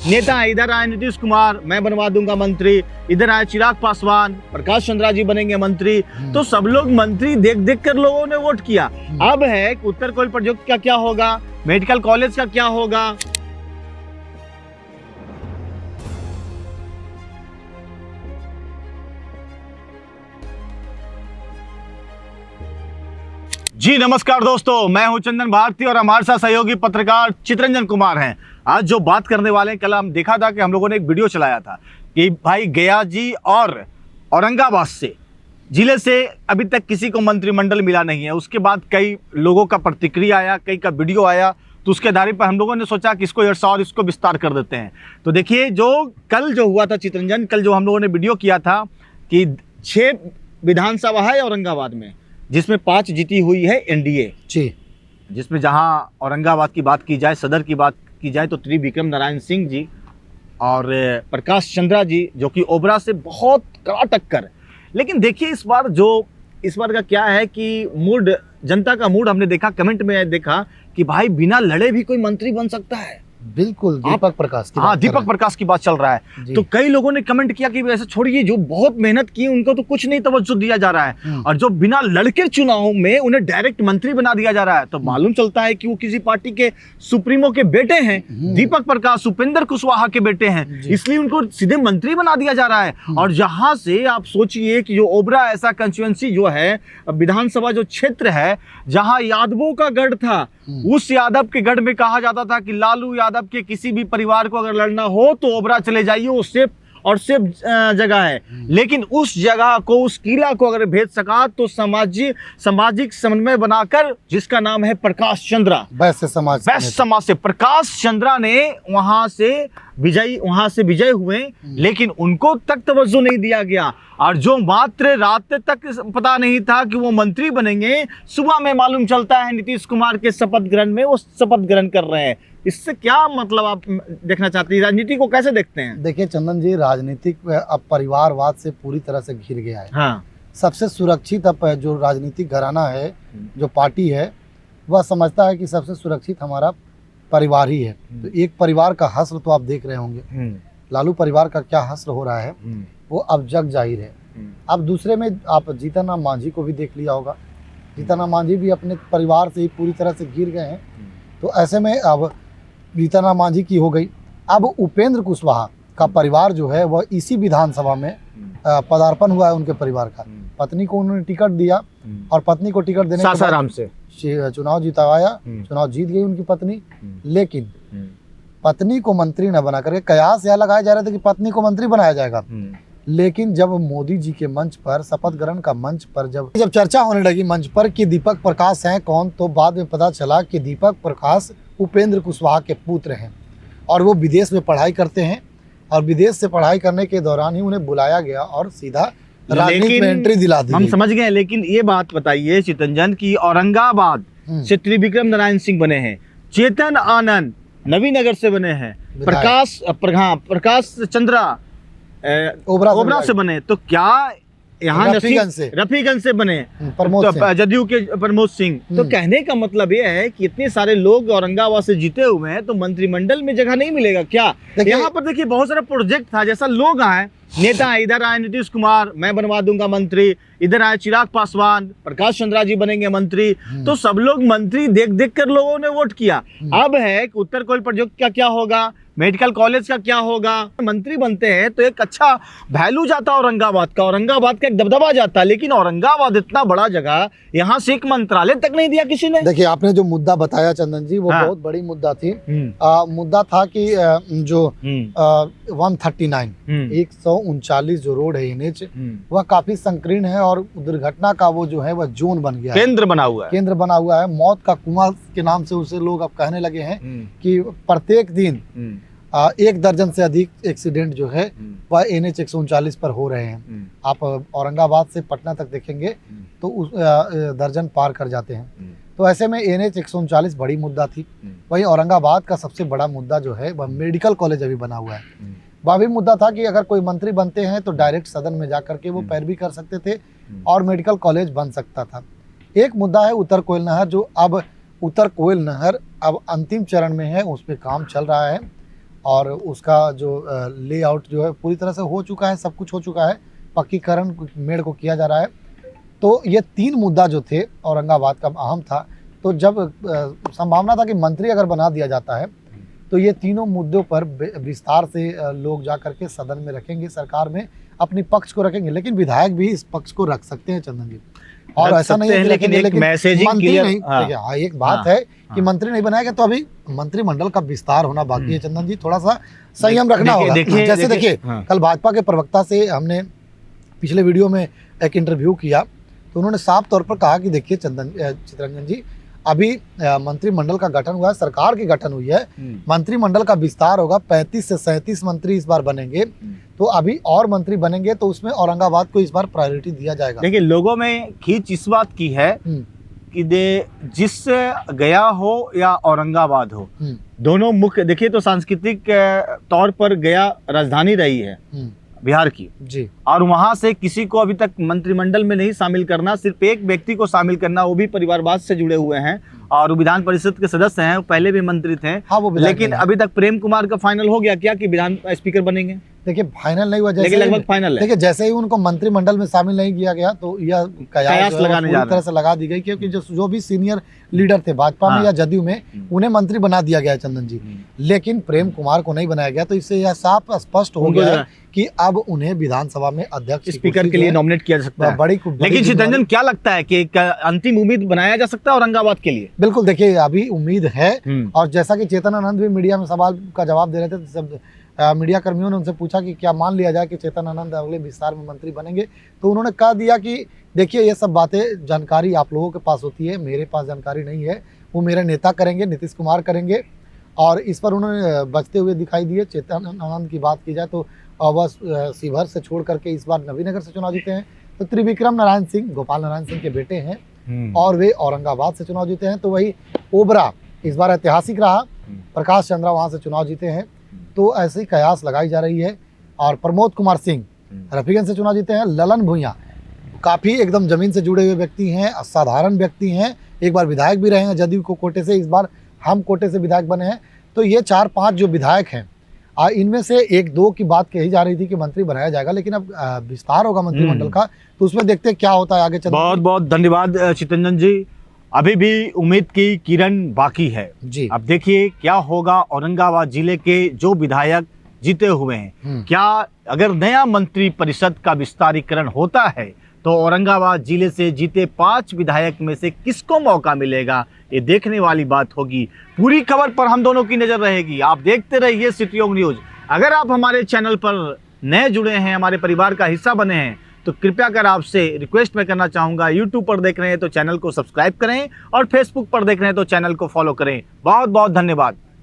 नेता है, इधर आए नीतीश कुमार, मैं बनवा दूंगा मंत्री, इधर आए चिराग पासवान, प्रकाश चंद्रा जी बनेंगे मंत्री। तो सब लोग मंत्री देख देख कर लोगों ने वोट किया। अब है कि उत्तर कोयल प्रोजेक्ट का क्या होगा, मेडिकल कॉलेज का क्या होगा। जी नमस्कार दोस्तों, मैं हूं चंदन भारती और हमारे साथ सहयोगी पत्रकार चितरंजन कुमार हैं। आज जो बात करने वाले हैं, कल हम देखा था कि हम लोगों ने एक वीडियो चलाया था कि भाई गया जी और औरंगाबाद से जिले से अभी तक किसी को मंत्रिमंडल मिला नहीं है। उसके बाद कई लोगों का प्रतिक्रिया आया, कई का वीडियो आया, तो उसके आधार पर हम लोगों ने सोचा कि इसको और इसको विस्तार कर देते हैं। तो देखिए, जो कल जो हुआ था चितरंजन, कल जो हम लोगों ने वीडियो किया था कि 6 विधानसभा है औरंगाबाद में, जिसमें 5 जीती हुई है एनडीए जी, जिसमें जहां औरंगाबाद की बात की जाए, सदर की बात की जाए, तो त्रिविक्रम नारायण सिंह जी और प्रकाश चंद्रा जी, जो कि ओबरा से बहुत कड़ा टक्कर। लेकिन देखिए इस बार का क्या है कि मूड, जनता का मूड हमने देखा, कमेंट में देखा कि भाई बिना लड़े भी कोई मंत्री बन सकता है। बिल्कुल, दीपक प्रकाश की हाँ, दीपक प्रकाश की बात चल रहा है। तो कई लोगों ने कमेंट किया कि ऐसे छोड़िए, जो बहुत मेहनत की उनको तो कुछ नहीं तवज्जो दिया जा रहा है, और जो बिना लड़के चुनाव में उन्हें डायरेक्ट मंत्री बना दिया जा रहा है। तो मालूम चलता है कि वो किसी पार्टी के सुप्रीमो के बेटे हैं, दीपक प्रकाश उपेंद्र कुशवाहा के बेटे हैं, इसलिए उनको सीधे मंत्री बना दिया जा रहा है। और जहां से आप सोचिए कि जो ओबरा ऐसा कंस्टिट्यूएंसी जो है, विधानसभा जो क्षेत्र है, जहां यादवों का गढ़ था, उस यादव के गढ़ में कहा जाता था कि लालू यादव के किसी भी परिवार को अगर लड़ना हो तो ओबरा चले जाइए, वो सेफ जगह है। लेकिन उस जगह को, उस किला को अगर भेज सका तो सामाजिक समन्वय बनाकर, जिसका नाम है प्रकाश चंद्रा, वैश्य समाज से प्रकाश चंद्रा ने वहां से विजय हुए, लेकिन उनको तक तवज्जो नहीं दिया गया। और जो मात्र रात तक पता नहीं था कि वो मंत्री बनेंगे, सुबह में मालूम चलता है नीतीश कुमार के शपथ ग्रहण में वो शपथ ग्रहण कर रहे हैं। इससे क्या मतलब आप देखना चाहते हैं, राजनीति को कैसे देखते हैं? देखिए चंदन जी, राजनीतिक अब परिवारवाद से पूरी तरह से घिर गया है। हाँ। सबसे सुरक्षित अब जो राजनीतिक घराना है, जो पार्टी है, वह समझता है कि सबसे सुरक्षित हमारा परिवार ही है। तो एक परिवार का हश्र तो आप देख रहे होंगे, लालू परिवार का क्या हश्र हो रहा है, वो अब जग जाहिर है। अब दूसरे में आप जीतन राम मांझी को भी देख लिया होगा, जीतन राम मांझी भी अपने परिवार से ही पूरी तरह से घिर गए हैं। तो ऐसे में अब जीतन राम मांझी की हो गई, अब उपेंद्र कुशवाहा का परिवार जो है वह इसी विधानसभा में पदार्पण हुआ है उनके परिवार का। पत्नी को उन्होंने टिकट दिया और पत्नी को टिकट देने के बाद से चुनाव जितवाया, चुनाव जीत गई उनकी पत्नी। लेकिन पत्नी को मंत्री न बना करके कयास यह लगाया जा रहा था कि पत्नी को मंत्री बनाया जाएगा। लेकिन जब मोदी जी के मंच पर, शपथ ग्रहण का मंच पर जब चर्चा होने लगी मंच पर कि दीपक प्रकाश हैं कौन, तो बाद में पता चला कि दीपक प्रकाश उपेंद्र कुशवाहा के पुत्र हैं और वो विदेश में पढ़ाई करते हैं, और विदेश से पढ़ाई करने के दौरान ही उन्हें बुलाया गया और सीधा राजनीति में एंट्री दिला दी। हम समझ गए, लेकिन ये बात बताइए चितरंजन की औरंगाबाद से त्रिविक्रम नारायण सिंह बने हैं, चेतन आनंद नवीनगर से बने हैं, प्रकाश चंद्रा ओबरा से बने, तो क्या यहाँ रफीगंज से बने जदयू के प्रमोद सिंह। तो कहने का मतलब ये है कि इतने सारे लोग औरंगाबाद से जीते हुए हैं, तो मंत्रिमंडल में जगह नहीं मिलेगा क्या? यहाँ पर देखिए बहुत सारा प्रोजेक्ट था, जैसा लोग आए, नेता है, इधर आए नीतीश कुमार, मैं बनवा दूंगा मंत्री, इधर आए चिराग पासवान, प्रकाश चंद्रा जी बनेंगे मंत्री। तो सब लोग मंत्री देख देख कर लोगों ने वोट किया। अब है कि उत्तर कोयल प्रोजेक्ट का क्या होगा, मेडिकल कॉलेज का क्या होगा। मंत्री बनते हैं तो एक अच्छा वैल्यू जाता औरंगाबाद का एक दबदबा जाता। लेकिन औरंगाबाद इतना बड़ा जगह, यहाँ से एक मंत्रालय तक नहीं दिया किसी ने। देखिए आपने जो मुद्दा बताया चंदन जी, वो बहुत बड़ी मुद्दा थी। मुद्दा था कि जो 139 139 जो रोड है NH, वह काफी संकीर्ण है और दुर्घटना का वो जो है वह जोन बन गया, केंद्र बना हुआ है। मौत का कुआं के नाम से उसे लोग अब कहने लगे हैं कि प्रत्येक दिन 1 दर्जन से अधिक एक्सीडेंट जो है वह NH 139 पर हो रहे हैं। आप औरंगाबाद से पटना तक देखेंगे तो उस दर्जन पार कर जाते हैं। तो ऐसे में NH 139 बड़ी मुद्दा थी। वहीं औरंगाबाद का सबसे बड़ा मुद्दा जो है वह मेडिकल कॉलेज अभी बना हुआ है। वह भी मुद्दा था कि अगर कोई मंत्री बनते हैं तो डायरेक्ट सदन में जा करके वो पैरवी कर सकते थे और मेडिकल कॉलेज बन सकता था। एक मुद्दा है उत्तर कोयल नहर, जो अब उत्तर कोयल नहर अब अंतिम चरण में है, उस पर काम चल रहा है और उसका जो लेआउट जो है पूरी तरह से हो चुका है, सब कुछ हो चुका है, पक्कीकरण मेड़ को किया जा रहा है। तो ये 3 मुद्दा जो थे औरंगाबाद का अहम था। तो जब संभावना था कि मंत्री अगर बना दिया जाता है तो ये तीनों मुद्दों पर विस्तार से लोग जा करके सदन में रखेंगे, सरकार में अपनी पक्ष को रखेंगे। लेकिन विधायक भी इस पक्ष को रख सकते हैं चंदन जी, और ऐसा नहीं है कि लेकिन एक मैसेजिंग मंत्री क्लियर नहीं। हाँ, एक बात है कि मंत्री नहीं बनाएगा तो अभी मंत्रिमंडल का विस्तार होना बाकी है चंदन जी, थोड़ा सा संयम रखना होगा। जैसे देखिए कल भाजपा के प्रवक्ता से हमने पिछले वीडियो में एक इंटरव्यू किया तो उन्होंने साफ तौर पर कहा कि देखिए चितरंजन जी, अभी मंत्रिमंडल का गठन हुआ है, सरकार की गठन हुई है, मंत्रिमंडल का विस्तार होगा, 35 से 37 मंत्री इस बार बनेंगे, तो अभी और मंत्री बनेंगे तो उसमें औरंगाबाद को इस बार प्रायोरिटी दिया जाएगा। देखिए लोगों में खींच इस बात की है कि जिससे गया हो या औरंगाबाद हो, दोनों मुख्य, देखिए तो सांस्कृतिक तौर पर गया राजधानी रही है बिहार की जी, और वहां से किसी को अभी तक मंत्रिमंडल में नहीं शामिल करना, सिर्फ एक व्यक्ति को शामिल करना, वो भी परिवारवाद से जुड़े हुए हैं और विधान परिषद के सदस्य हैं, पहले भी मंत्री थे। हाँ, वो लेकिन अभी तक प्रेम कुमार का फाइनल हो गया क्या कि विधान स्पीकर बनेंगे? देखिए फाइनल नहीं हुआ, जैसे लगभग फाइनल है। देखिए जैसे ही उनको मंत्रिमंडल में शामिल नहीं किया गया तो यह कयास लगाने जा तरह से लगा दी गई, क्योंकि जो भी सीनियर लीडर थे भाजपा में या जदयू में, उन्हें मंत्री बना दिया गया चंदन जी, लेकिन प्रेम कुमार को नहीं बनाया गया। तो इससे यह साफ स्पष्ट हो गया है कि अब उन्हें विधानसभा में अध्यक्ष स्पीकर के लिए नॉमिनेट किया जा सकता है। लेकिन चितरंजन क्या लगता है कि अंतिम उम्मीद बनाया जा सकता है औरंगाबाद के लिए? बिल्कुल, देखिए अभी उम्मीद है, और जैसा कि चेतन आनंद भी मीडिया में सवाल का जवाब दे रहे थे, सब मीडिया कर्मियों ने उनसे पूछा कि क्या मान लिया जाए कि चेतन आनंद अगले विस्तार में मंत्री बनेंगे, तो उन्होंने कह दिया कि देखिए ये सब बातें जानकारी आप लोगों के पास होती है, मेरे पास जानकारी नहीं है, वो मेरे नेता करेंगे, नीतीश कुमार करेंगे। और इस पर उन्होंने बचते हुए दिखाई दिए। चेतन आनंद की बात की जाए तो वह शिवहर से छोड़ करके इस बार नवीनगर से चुनाव जीते हैं। तो त्रिविक्रम नारायण सिंह गोपाल नारायण सिंह के बेटे हैं और वे औरंगाबाद से चुनाव जीते हैं। तो वही ओबरा इस बार ऐतिहासिक रहा, प्रकाश चंद्रा वहाँ से चुनाव जीते हैं। तो ऐसी कयास लगाई जा रही है। और प्रमोद कुमार सिंह रफीगंज से चुनाव जीते हैं। ललन भुइयां काफ़ी एकदम जमीन से जुड़े हुए व्यक्ति हैं, असाधारण व्यक्ति हैं, एक बार विधायक भी रहे हैं जदयू को कोटे से, इस बार हम कोटे से विधायक बने हैं। तो ये 4-5 जो विधायक हैं, इनमें से 1-2 की बात कही जा रही थी कि मंत्री बनाया जाएगा, लेकिन अब विस्तार होगा मंत्रिमंडल का, तो उसमें देखते हैं क्या होता है आगे चलते। बहुत बहुत धन्यवाद चितरंजन जी, अभी भी उम्मीद की किरण बाकी है जी। अब देखिए क्या होगा। औरंगाबाद जिले के जो विधायक जीते हुए हैं, क्या अगर नया मंत्री परिषद का विस्तारीकरण होता है तो औरंगाबाद जिले से जीते 5 विधायक में से किसको मौका मिलेगा, ये देखने वाली बात होगी। पूरी खबर पर हम दोनों की नजर रहेगी। आप देखते रहिए सिटी न्यूज। अगर आप हमारे चैनल पर नए जुड़े हैं, हमारे परिवार का हिस्सा बने हैं, तो कृपया कर आपसे रिक्वेस्ट मैं करना चाहूँगा, यूट्यूब पर देख रहे हैं तो चैनल को सब्सक्राइब करें और फेसबुक पर देख रहे हैं तो चैनल को फॉलो करें। बहुत बहुत धन्यवाद।